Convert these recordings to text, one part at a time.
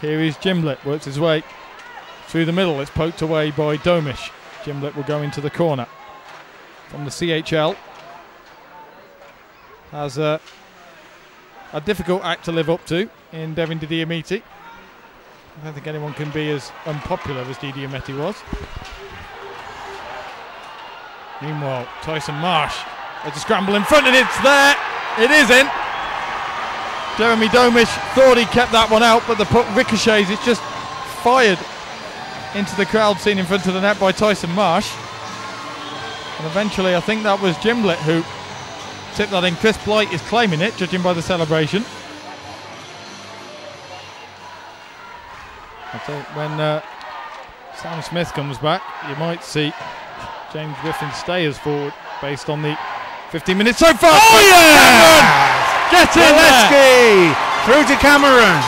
Here is Gimblett, works his way through the middle. It's poked away by Domish. Gimblett will go into the corner from the CHL. Has a difficult act to live up to in Devin Didiameti. I don't think anyone can be as unpopular as Didiameti was. Meanwhile, Tyson Marsh, there's a scramble in front and it's there. It is in. Jeremy Domish thought he kept that one out, but the puck ricochets. It's just fired into the crowd scene in front of the net by Tyson Marsh. And eventually I think that was Gimblett who tipped that in. Chris Blight is claiming it, judging by the celebration. I think when Sam Smith comes back, you might see James Griffin stay as forward based on the 15 minutes so far. Oh yeah! Get in there! Through to Cameron.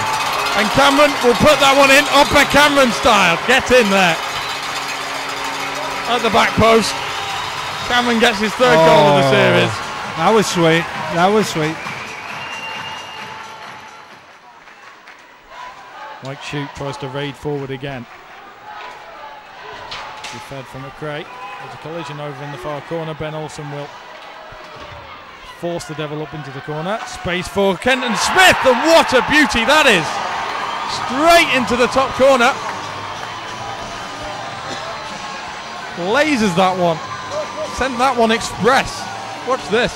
And Cameron will put that one in, Upper Cameron style. Get in there. At the back post. Cameron gets his third goal of the series. That was sweet. That was sweet. Mike Shute tries to raid forward again. He fed from McRae. There's a collision over in the far corner. Ben Olsen will force the Devil up into the corner. Space for Kenton Smith, and what a beauty that is! Straight into the top corner. Lasers that one. Sent that one express. Watch this.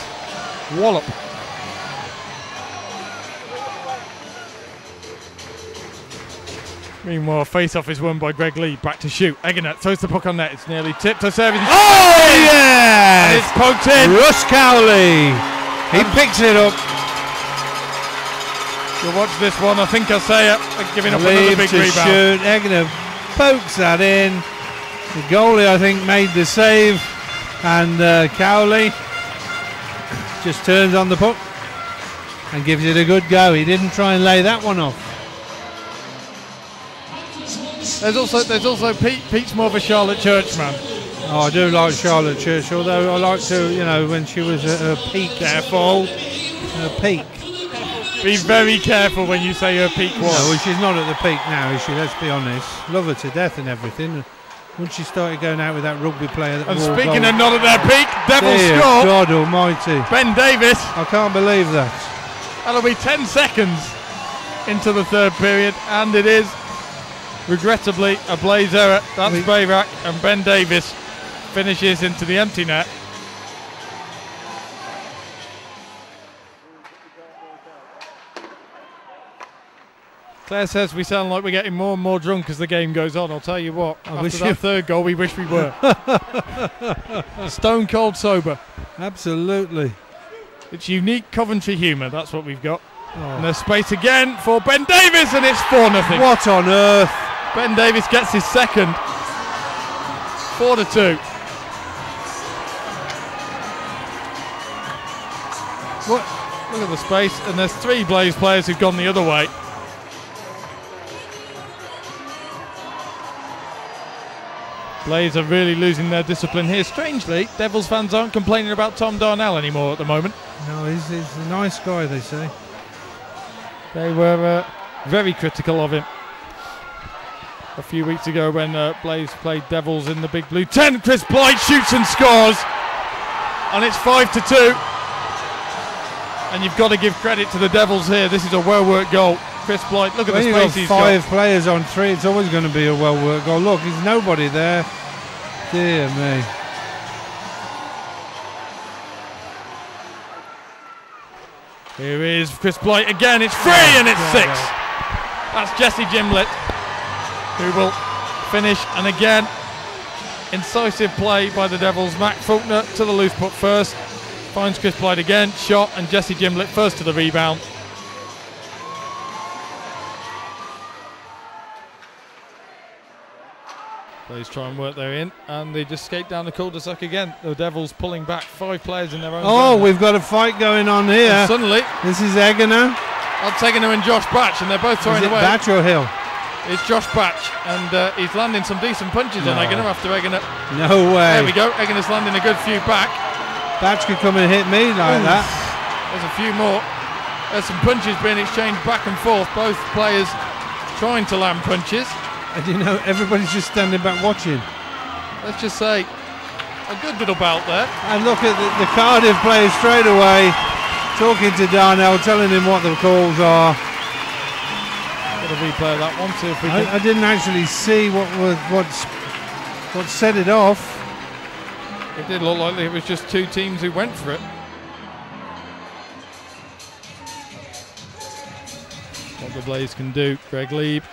Wallop. Meanwhile, face-off is won by Greg Lee. Back to Shute. Egener throws the puck on net. It's nearly tipped to service. Oh yeah! And it's poked in. Russ Cowley. He picks it up. You'll watch this one. I think I'll say it. Giving up another big rebound. Shoot. Egener pokes that in. The goalie, I think, made the save. And Cowley just turns on the puck and gives it a good go. He didn't try and lay that one off. There's also Pete. Pete's more of a Charlotte Church man. Oh, I do like Charlotte Church, although I like to, you know, when she was at her peak. Careful. Her peak. Be very careful when you say her peak was. No, well, she's not at the peak now, is she? Let's be honest. Love her to death and everything. Once she started going out with that rugby player. And speaking of not at their peak, Devils score. God almighty. Ben Davis. I can't believe that. That'll be 10 seconds into the third period, and it is regrettably a Blaze error. That's Bayrak, and Ben Davis finishes into the empty net. Claire says we sound like we're getting more and more drunk as the game goes on. I'll tell you what, after that third goal, we wish we were. Stone cold sober. Absolutely. It's unique Coventry humour, that's what we've got. And there's space again for Ben Davis, and it's 4-0. What on earth? Ben Davis gets his second. 4-2. What? Look at the space, and there's 3 Blaze players who've gone the other way. Blaze are really losing their discipline here. Strangely, Devils fans aren't complaining about Tom Darnell anymore at the moment. No, he's a nice guy, they say. They were very critical of him a few weeks ago when Blaze played Devils in the Big Blue 10. Chris Blight shoots and scores, and it's 5-2. And you've got to give credit to the Devils here. This is a well-worked goal. Chris Blight, look at the space he's got. 5 players on 3, it's always going to be a well-worked goal. Look, there's nobody there. Dear me. Here is Chris Blight again. It's free, and it's 6. That's Jesse Gimblett who will finish. And again, incisive play by the Devils. Matt Faulkner to the loose puck first. Finds Chris Blight again. Shot, and Jesse Gimblett first to the rebound. Blaze try and work there in, and they just skate down the cul-de-sac again. The Devils pulling back 5 players in their own zone. We've got a fight going on here. And suddenly, this is Egener. That's Egener and Josh Batch, and they're both throwing away. Batch or Hill? It's Josh Batch, and he's landing some decent punches on Egener after Egener. No way. There we go. Egener's landing a good few back. Batch could come and hit me like that. There's a few more. There's some punches being exchanged back and forth. Both players trying to land punches. And you know, everybody's just standing back watching. Let's just say, a good little bout there. And look at the Cardiff players straight away, talking to Darnell, telling him what the calls are. Got a replay of that one, see if we can. I didn't actually see what set it off. It did look like it was just two teams who went for it. What the Blaze can do. Greg Lieb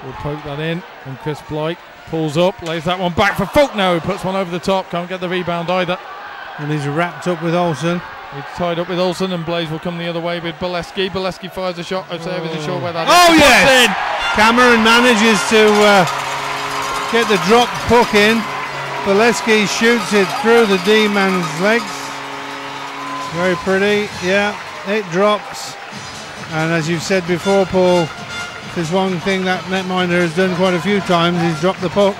will poke that in, and Chris Blight pulls up, lays that one back for Faulkner, who puts one over the top, can't get the rebound either. And he's wrapped up with Olsen. He's tied up with Olsen, and Blaze will come the other way with Boleski. Boleski fires a shot. O'Savers isn't sure where that is. Oh, yes! Cameron manages to get the drop puck in. Boleski shoots it through the D-man's legs. Very pretty, yeah. It drops. And as you've said before, Paul, there's one thing that netminder has done quite a few times, he's dropped the puck.